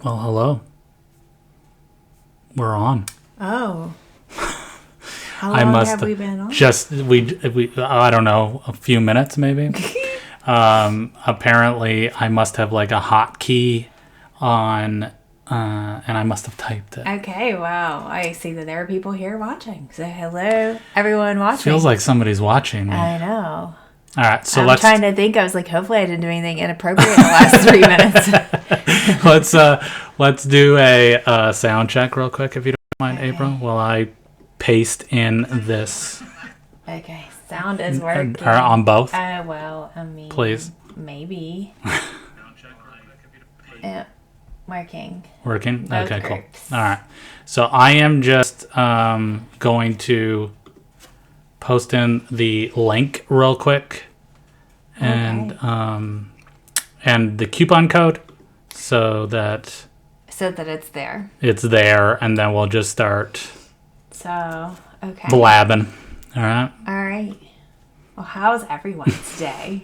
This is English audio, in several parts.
Well, hello. We're on. Oh. How long have we been on? I don't know, a few minutes maybe. Apparently, I must have like a hotkey on, and I must have typed it. Okay, wow. I see that there are people here watching. So hello, everyone watching. Feels like somebody's watching me. I know. All right, so I'm trying to think. I was like, hopefully I didn't do anything inappropriate in the last 3 minutes. let's do a sound check real quick, if you don't mind, okay. April, while I paste in this. Okay, sound is working. On both? Well, I mean, please. Maybe. Yeah, working. Working? Both okay, groups. Cool. All right. So I am just going to post in the link real quick and the coupon code so that it's there. It's there, and then we'll just start blabbing. All right. All right. Well, how's everyone's day?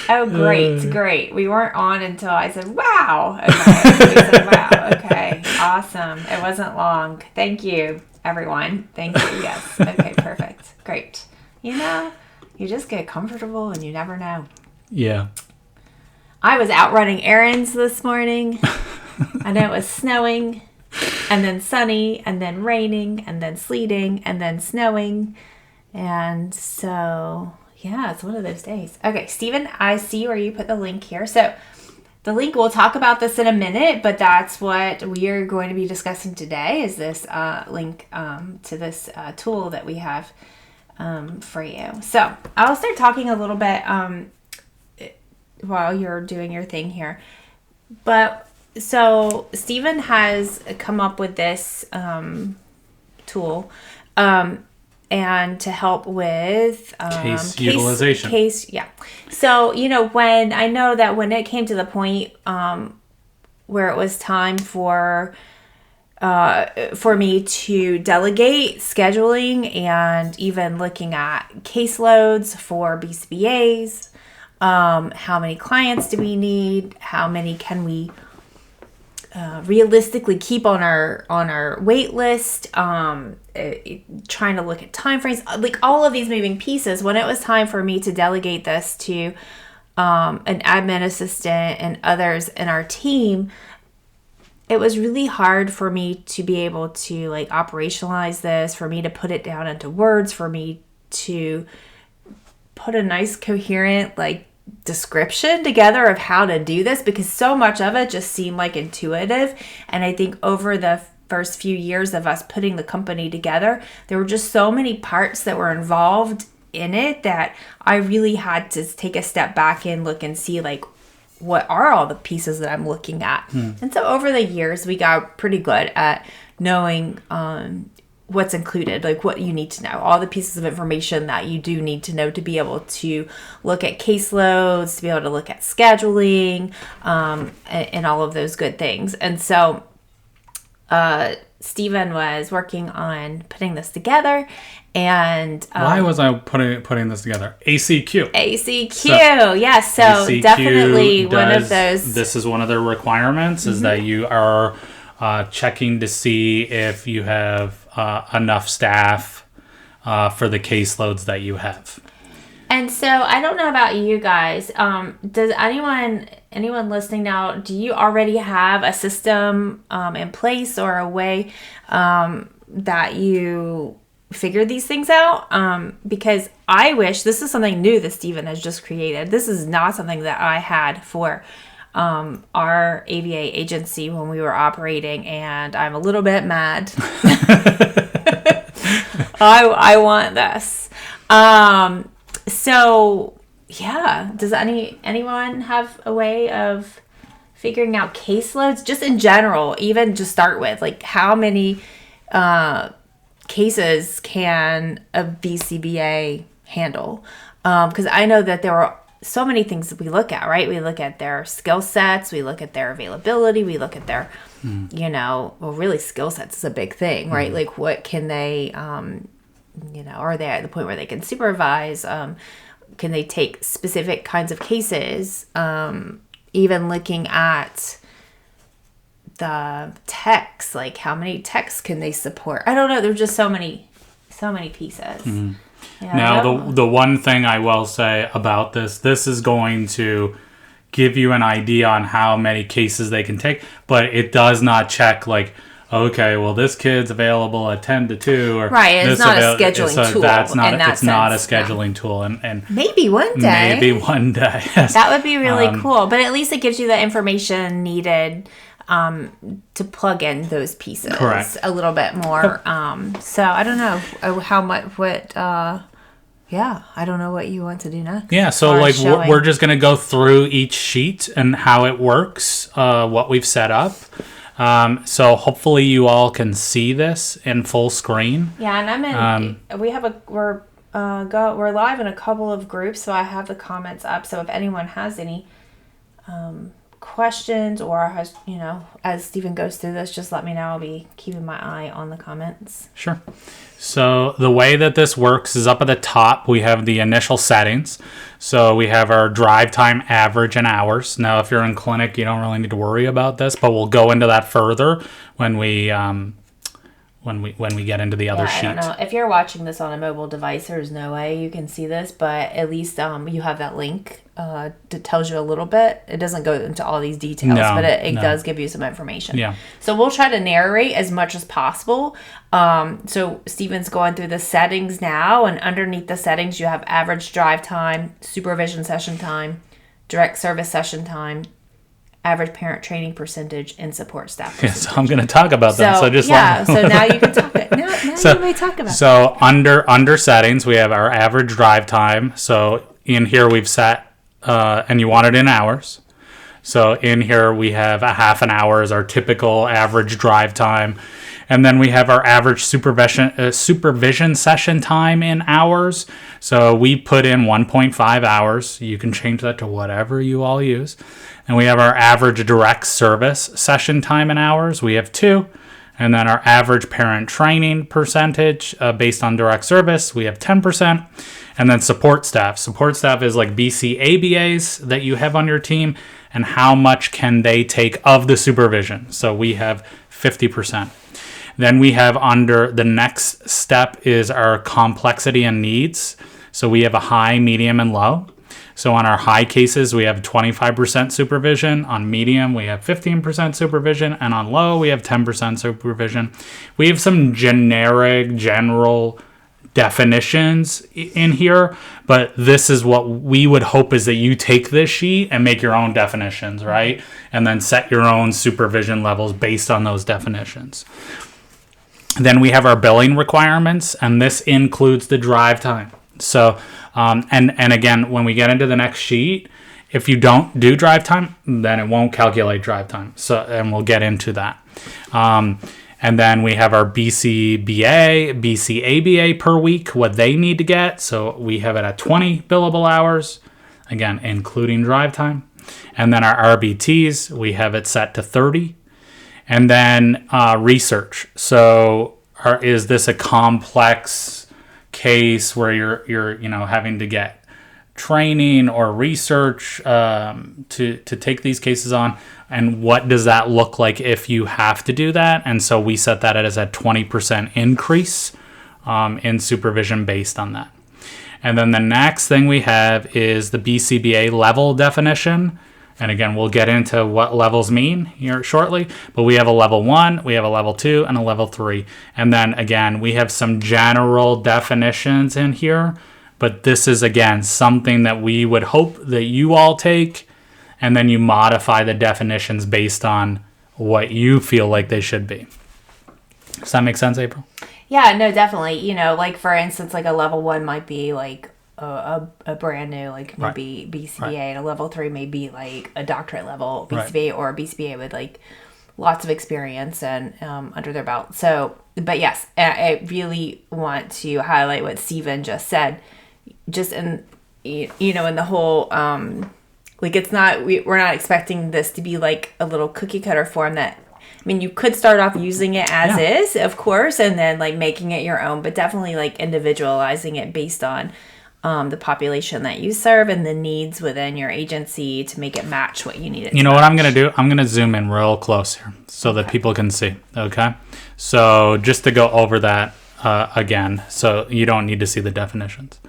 Oh, great. We weren't on until I said, wow. Okay. We said, wow. Okay. Awesome. It wasn't long. Thank you, everyone. Thank you. Yes. Okay. Perfect. Great. You just get comfortable and you never know. Yeah. I was out running errands this morning. I know it was snowing and then sunny and then raining and then sleeting and then snowing. And so... yeah, it's one of those days. Okay, Steven, I see where you put the link here. So the link, we'll talk about this in a minute, but that's what we are going to be discussing today is this link to this tool that we have for you. So I'll start talking a little bit while you're doing your thing here. But so Steven has come up with this tool and to help with case utilization. Yeah. So, when it came to the point where it was time for me to delegate scheduling and even looking at case loads for BCBAs, how many clients do we need? How many can we realistically keep on our wait list, trying to look at time frames, like all of these moving pieces. When it was time for me to delegate this to an admin assistant and others in our team, it was really hard for me to be able to operationalize this, for me to put it down into words, for me to put a nice coherent description together of how to do this, because so much of it just seemed intuitive. And I think over the first few years of us putting the company together, there were just so many parts that were involved in it that I really had to take a step back and look and see what are all the pieces that I'm looking at. And so over the years we got pretty good at knowing what's included, what you need to know, all the pieces of information that you do need to know to be able to look at caseloads, to be able to look at scheduling, and all of those good things. And so Steven was working on putting this together, and why was I putting this together? ACQ. Yes. So ACQ definitely one of those. This is one of their requirements, is that you are checking to see if you have enough staff for the caseloads that you have. And so I don't know about you guys. Does anyone listening now, do you already have a system in place or a way that you figure these things out? Because I wish, this is something new that Steven has just created. This is not something that I had for our ABA agency when we were operating, and I'm a little bit mad. I want this. So yeah, does anyone have a way of figuring out caseloads just in general, even just start with how many cases can a BCBA handle? Because I know that there are so many things that we look at, right? We look at their skill sets, we look at their availability, we look at their, really skill sets is a big thing, right? What can they, are they at the point where they can supervise? Can they take specific kinds of cases? even looking at the text, like how many texts can they support? I don't know. There's just so many pieces. Mm-hmm. Now, the one thing I will say about this is going to give you an idea on how many cases they can take, but it does not check like, okay, well, this kid's available at 10 to 2. Or right, it's not a scheduling tool. It's not a scheduling tool. And maybe one day. Yes. That would be really cool. But at least it gives you the information needed to plug in those pieces. Correct. A little bit more. So I don't know how much, I don't know what you want to do next. Yeah, so like we're just going to go through each sheet and how it works, what we've set up. So hopefully you all can see this in full screen. Yeah, and I'm in. We're live in a couple of groups, so I have the comments up. So if anyone has any questions or has, as Stephen goes through this, just let me know. I'll be keeping my eye on the comments. Sure. So the way that this works is up at the top, we have the initial settings. So we have our drive time, average, and hours. Now, if you're in clinic, you don't really need to worry about this, but we'll go into that further when we get into the other sheet. I don't know. If you're watching this on a mobile device, there's no way you can see this, but at least you have that link that tells you a little bit. It doesn't go into all these details, but it does give you some information. Yeah. So we'll try to narrate as much as possible. So Stephen's going through the settings now, and underneath the settings, you have average drive time, supervision session time, direct service session time, average parent training percentage, and support staff percentage. Yeah, so I'm going to talk about them. So now you can talk. Now you may talk about. So under settings, we have our average drive time. So in here we've set, and you want it in hours. So in here we have a half an hour as our typical average drive time. And then we have our average supervision session time in hours. So we put in 1.5 hours. You can change that to whatever you all use. And we have our average direct service session time in hours. We have 2. And then our average parent training percentage based on direct service, we have 10%. And then support staff. Support staff is like BCABAs that you have on your team, and how much can they take of the supervision. So we have 50%. Then we have under the next step is our complexity and needs. So we have a high, medium, and low. So on our high cases, we have 25% supervision. On medium, we have 15% supervision. And on low, we have 10% supervision. We have some general definitions in here, but this is what we would hope is that you take this sheet and make your own definitions, right? And then set your own supervision levels based on those definitions. Then we have our billing requirements, and this includes the drive time. So, and again, when we get into the next sheet, if you don't do drive time, then it won't calculate drive time. So, and we'll get into that. And then we have our BCBA, BCABA per week, what they need to get. So we have it at 20 billable hours, again, including drive time. And then our RBTs, we have it set to 30. And then research. So is this a complex case where you're having to get training or research to take these cases on? And what does that look like if you have to do that? And so we set that as a 20% increase in supervision based on that. And then the next thing we have is the BCBA level definition. And again, we'll get into what levels mean here shortly. But we have a level 1, we have a level 2, and a level 3. And then again, we have some general definitions in here. But this is, again, something that we would hope that you all take, and then you modify the definitions based on what you feel like they should be. Does that make sense, April? Yeah, no, definitely. Like for instance, like a level 1 might be like a brand new, like maybe BCBA, right. And a level 3 may be like a doctorate level BCBA, right. Or a BCBA with like lots of experience and under their belt. So, but yes, I really want to highlight what Stephen just said. Just in in the whole like it's not we're not expecting this to be like a little cookie cutter form that. I mean, you could start off using it as is, of course, and then like making it your own, but definitely like individualizing it based on the population that you serve and the needs within your agency to make it match what you need it You to know what I'm match. going to do? I'm going to zoom in real close here so that people can see. Okay. So just to go over that again, so you don't need to see the definitions.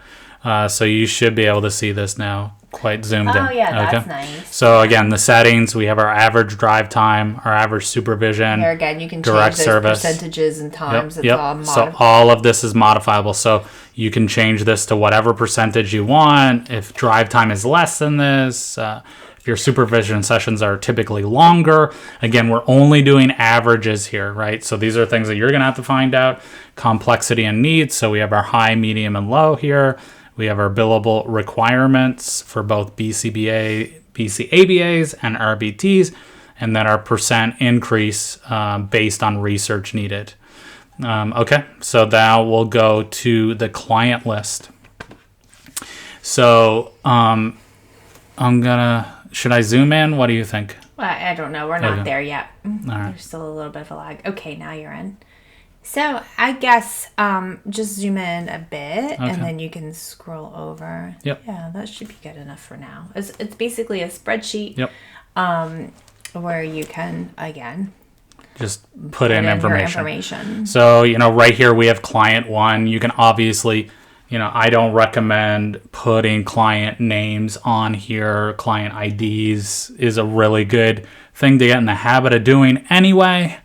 So you should be able to see this now quite zoomed in. Oh, yeah, that's okay? nice. So again, the settings, we have our average drive time, our average supervision. Here again, you can direct change those service. percentages and times. It's Yep. all So modified. all of this is modifiable. So you can change this to whatever percentage you want. If drive time is less than this, if your supervision sessions are typically longer, again, we're only doing averages here, right? So these are things that you're going to have to find out. Complexity and needs. So we have our high, medium, and low here. We have our billable requirements for both BCBA, BCABAs, and RBTs, and then our percent increase based on research needed. Okay, so now we'll go to the client list. So should I zoom in? What do you think? Well, I don't know. We're not Okay. there yet. All right. There's still a little bit of a lag. Okay, now you're in. So I guess just zoom in a bit and then you can scroll over. Yep. Yeah, that should be good enough for now. It's basically a spreadsheet Yep. where you can, again, Just put in your information. So, right here we have client one. You can obviously, I don't recommend putting client names on here. Client IDs is a really good thing to get in the habit of doing anyway,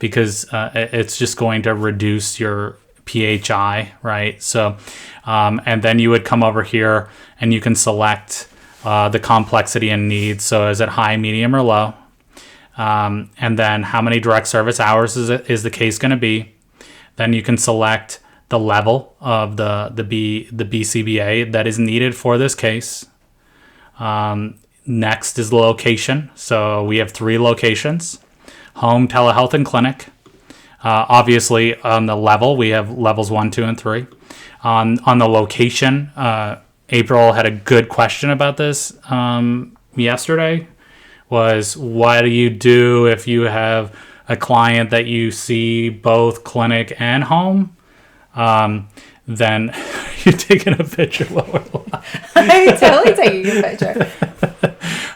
because it's just going to reduce your PHI, right? So, and then you would come over here and you can select the complexity and needs. So is it high, medium, or low? And then how many direct service hours is the case going to be? Then you can select the level of the BCBA that is needed for this case. Next is the location. So we have 3 locations: home, telehealth, and clinic. Obviously, on the level, we have levels 1, 2, and 3. On the location, April had a good question about this yesterday. Was what do you do if you have a client that you see both clinic and home? Then you're taking a picture while we're live. I'm totally taking a picture.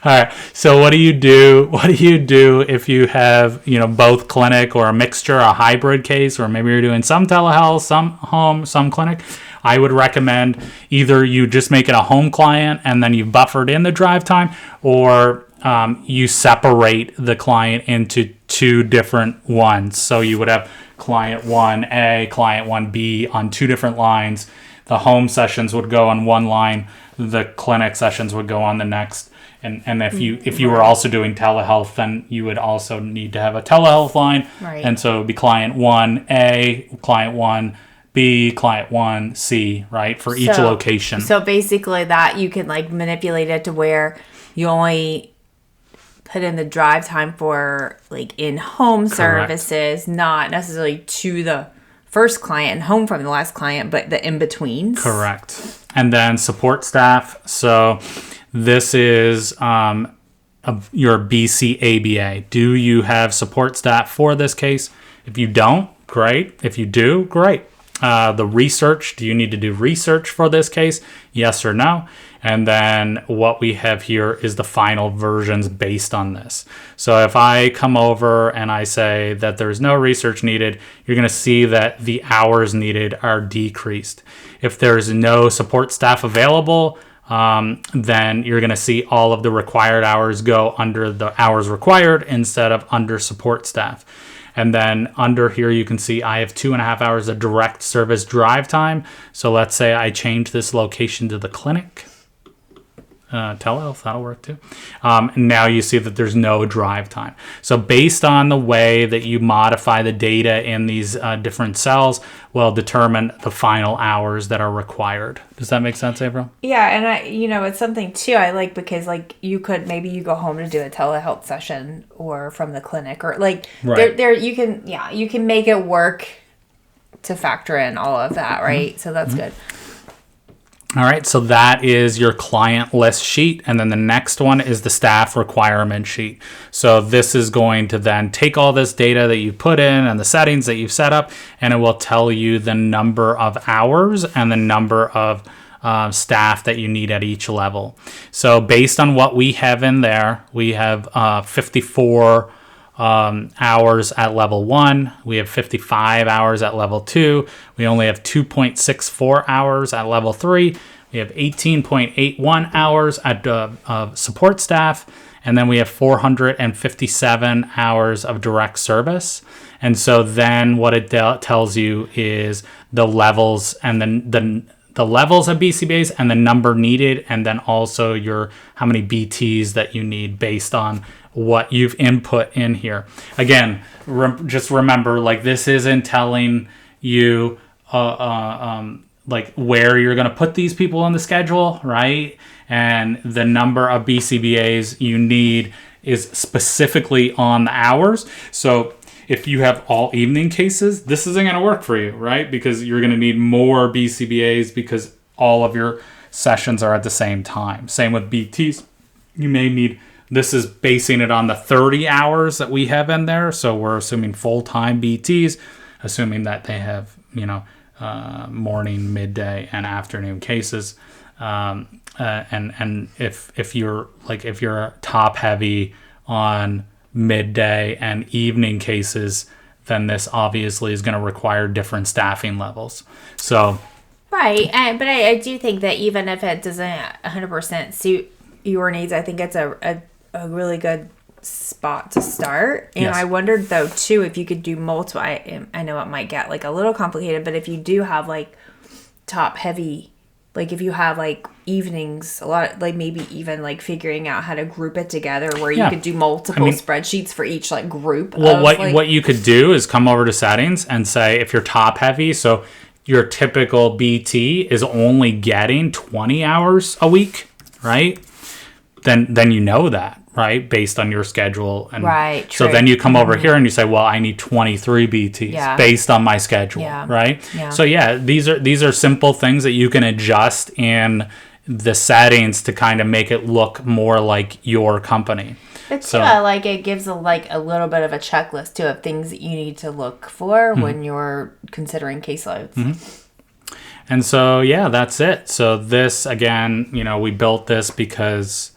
All right. So what do you do? What do you do if you have, both clinic or a mixture, a hybrid case, or maybe you're doing some telehealth, some home, some clinic? I would recommend either you just make it a home client and then you buffered in the drive time, or you separate the client into 2 different ones. So you would have client 1A, client 1B on 2 different lines. The home sessions would go on one line. The clinic sessions would go on the next. And if you were also doing telehealth, then you would also need to have a telehealth line. Right. And so it would be client 1A, client 1B, client 1C, right, for each location. So basically that you can manipulate it to where you only put in the drive time for in-home services, not necessarily to the first client and home from the last client, but the in-betweens. Correct. And then support staff. So this is your BCABA. Do you have support staff for this case? If you don't, great. If you do, great. The research, do you need to do research for this case? Yes or no? And then what we have here is the final versions based on this. So if I come over and I say that there's no research needed, you're going to see that the hours needed are decreased. If there's no support staff available, then you're going to see all of the required hours go under the hours required instead of under support staff. And then under here, you can see I have 2.5 hours of direct service drive time. So let's say I change this location to the clinic. Telehealth, that'll work too. Now you see that there's no drive time. So based on the way that you modify the data in these different cells will determine the final hours that are required. Does that make sense, April? Yeah, and it's something too I like because you could maybe you go home to do a telehealth session or from the clinic or right. there you can make it work to factor in all of that, right? So that's good. All right, so that is your client list sheet. And then the next one is the staff requirement sheet. So this is going to then take all this data that you put in and the settings that you've set up, and it will tell you the number of hours and the number of staff that you need at each level. So based on what we have in there, we have 54 hours at level 1. We have 55 hours at level 2. We only have 2.64 hours at level 3. We have 18.81 hours at support staff. And then we have 457 hours of direct service. And so then what it tells you is the levels and the levels of BCBAs and the number needed, and then also your how many BTs that you need based on what you've input in here. Again, just remember, like, this isn't telling you like where you're going to put these people on the schedule, right? And the number of BCBAs you need is specifically on the hours. So if you have all evening cases, this isn't going to work for you, right? Because you're going to need more BCBAs because all of your sessions are at the same time. Same with BTs. You may need, this is basing it on the 30 hours that we have in there. So we're assuming full-time BTs, assuming that they have, morning, midday, and afternoon cases. And if you're top heavy on midday and evening cases, then this obviously is going to require different staffing levels. So right, but I do think that even if it doesn't 100% suit your needs, I think it's a really good spot to start. And yes. I wondered though too if you could do multiple. I know it might get like a little complicated, but if you do have like top heavy, like if you have like evenings, a lot, like maybe even like figuring out how to group it together where you could do multiple spreadsheets for each like group. Well, what you could do is come over to settings and say if you're top heavy, so your typical BT is only getting 20 hours a week, right? Then you know that, right? Based on your schedule. And right. So then you come over here and you say, well, I need 23 BTs based on my schedule, right? Yeah. So these are simple things that you can adjust in the settings to kind of make it look more like your company. It's like it gives a little bit of a checklist too of things that you need to look for when you're considering caseloads. Mm-hmm. And so that's it. So this again, we built this because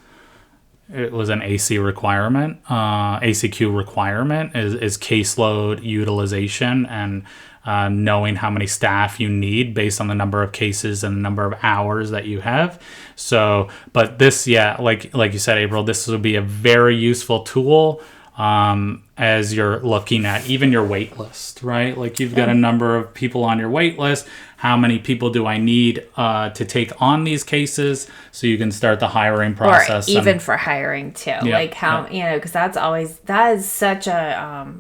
it was an AC requirement. ACQ requirement is caseload utilization and knowing how many staff you need based on the number of cases and the number of hours that you have. So, but this, like you said, April, this will be a very useful tool as you're looking at even your wait list, right? Like you've got a number of people on your wait list. How many people do I need to take on these cases so you can start the hiring process? Or even for hiring too. Like how, because that is such a,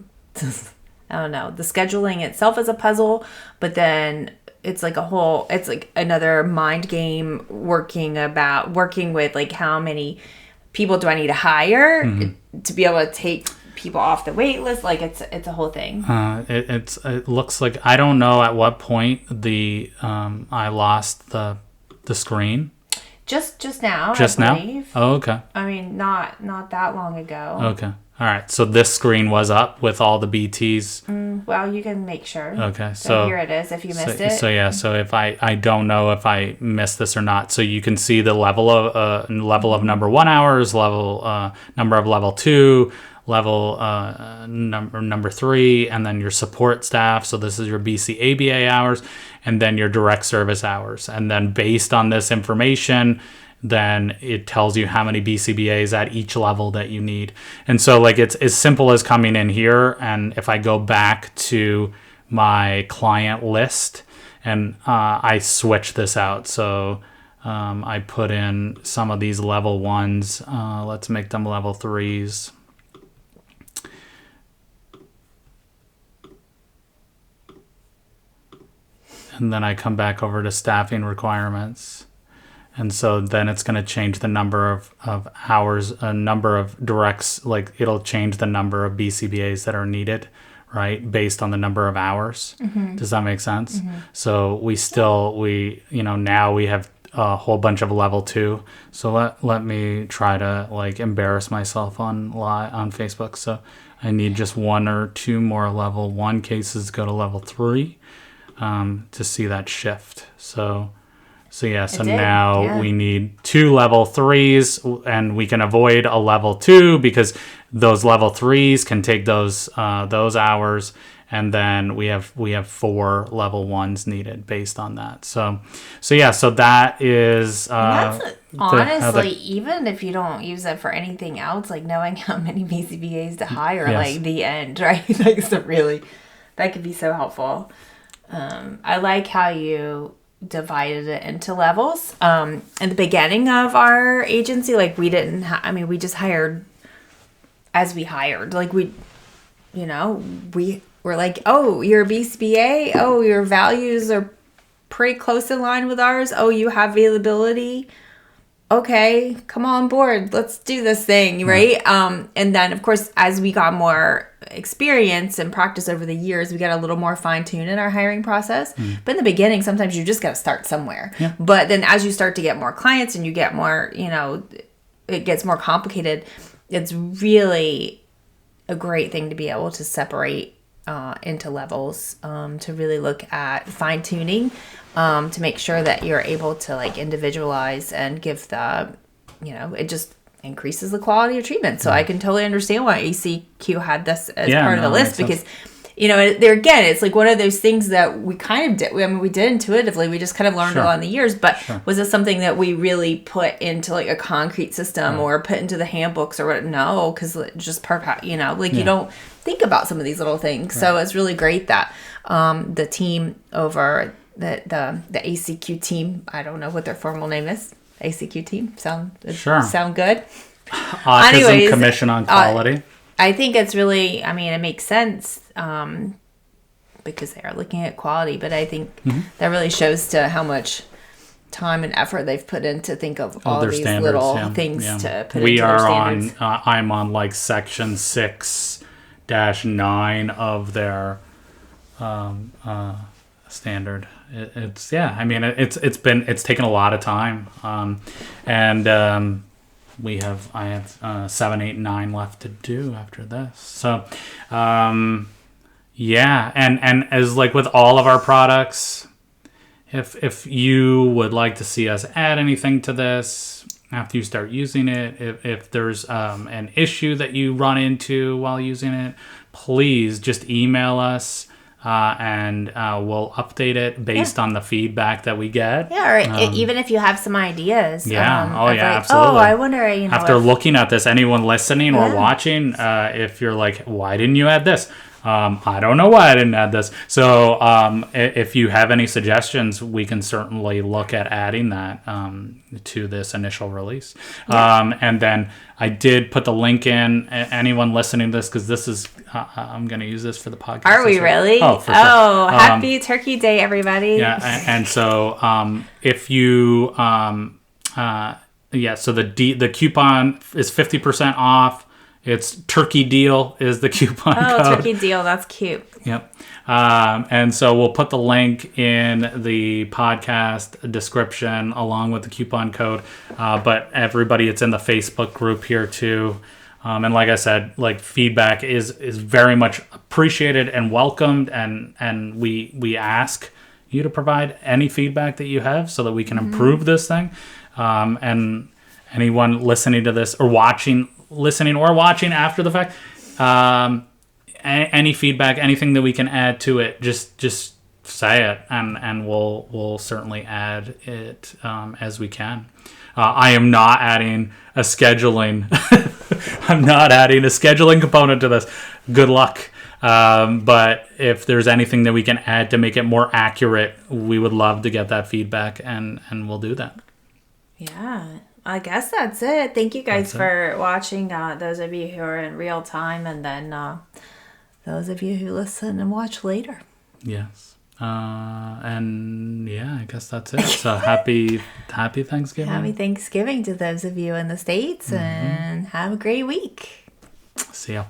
I don't know, the scheduling itself is a puzzle, but then it's like it's like another mind game working with like how many people do I need to hire to be able to take people off the wait list. Like it's a whole thing. It looks like, I don't know at what point I lost the screen. Just now. Just I now? believe. Oh, okay. I mean, not that long ago. Okay. All right. So this screen was up with all the BTs. Well, you can make sure. Okay. So here it is if you missed it. So if I don't know if I missed this or not. So you can see the level of number 1 hours, number of level 2, level number 3, and then your support staff. So this is your BCABA hours, and then your direct service hours. And then based on this information, then it tells you how many BCBAs at each level that you need. And so like it's as simple as coming in here, and if I go back to my client list and I switch this out. So I put in some of these level 1s. Let's make them level 3s. And then I come back over to staffing requirements. And so then it's going to change the number of hours, a number of directs, like it'll change the number of BCBAs that are needed, right? Based on the number of hours. Mm-hmm. Does that make sense? Mm-hmm. So now we have a whole bunch of level 2. So let me try to like embarrass myself on Facebook. So I need just 1 or 2 more level 1 cases to go to level 3 to see that shift. So now we need 2 level 3s, and we can avoid a level 2 because those level 3s can take those hours, and then we have 4 level 1s needed based on that. So that is honestly, even if you don't use it for anything else, like knowing how many BCBAs to hire, like the end, right? Like, so really, that could be so helpful. I like how you divided it into levels. In the beginning of our agency, like we didn't we just hired as we hired. Like we were like, oh, you're a BCBA. Oh, your values are pretty close in line with ours. Oh, you have availability. Okay, come on board. Let's do this thing, right? And then, of course, as we got more experience and practice over the years, we got a little more fine-tuned in our hiring process. But in the beginning, sometimes you just got to start somewhere. Yeah. But then as you start to get more clients and you get more, it gets more complicated, it's really a great thing to be able to separate into levels, to really look at fine-tuning, to make sure that you're able to like individualize and give the, it just increases the quality of treatment. So I can totally understand why ACQ had this as part of the list, because there again, it's like one of those things that we kind of did. We did intuitively. We just kind of learned along the years. But was this something that we really put into like a concrete system or put into the handbooks or what? No, because just you don't think about some of these little things. So it's really great that the team over the ACQ team, I don't know what their formal name is. ACQ team sound good. Autism Commission on Quality. I think it's really, it makes sense because they are looking at quality, but I think that really shows to how much time and effort they've put in to think of all these little things to put into their standards. I'm on like section 6-9 of their standard. It's taken a lot of time, and I have 7, 8, 9 left to do after this. So and as like with all of our products, if you would like to see us add anything to this after you start using it, if there's an issue that you run into while using it, please just email us. And we'll update it based on the feedback that we get. Yeah, or even if you have some ideas. Absolutely. Oh, I wonder, After looking at this, anyone listening or watching, if you're like, why didn't you add this? I don't know why I didn't add this. So if you have any suggestions, we can certainly look at adding that to this initial release. And then I did put the link in. Anyone listening to this, because this is, I'm going to use this for the podcast. Are we really? Oh, for sure. Oh, happy Turkey Day, everybody. Yeah, and so if you, so the coupon is 50% off. It's Turkey Deal is the coupon code. Oh, Turkey Deal. That's cute. Yep. And so we'll put the link in the podcast description along with the coupon code. But everybody, it's in the Facebook group here too. And like I said, like feedback is very much appreciated and welcomed. And we ask you to provide any feedback that you have so that we can improve this thing. And anyone listening to this or listening or watching after the fact, any feedback, anything that we can add to it, just say it, and we'll certainly add it as we can. I am not adding a scheduling. I'm not adding a scheduling component to this. Good luck. But if there's anything that we can add to make it more accurate, we would love to get that feedback, and we'll do that. Yeah. I guess that's it. Thank you guys for watching. Those of you who are in real time, and then those of you who listen and watch later. Yes. And I guess that's it. So happy Thanksgiving. Happy Thanksgiving to those of you in the States, and have a great week. See ya.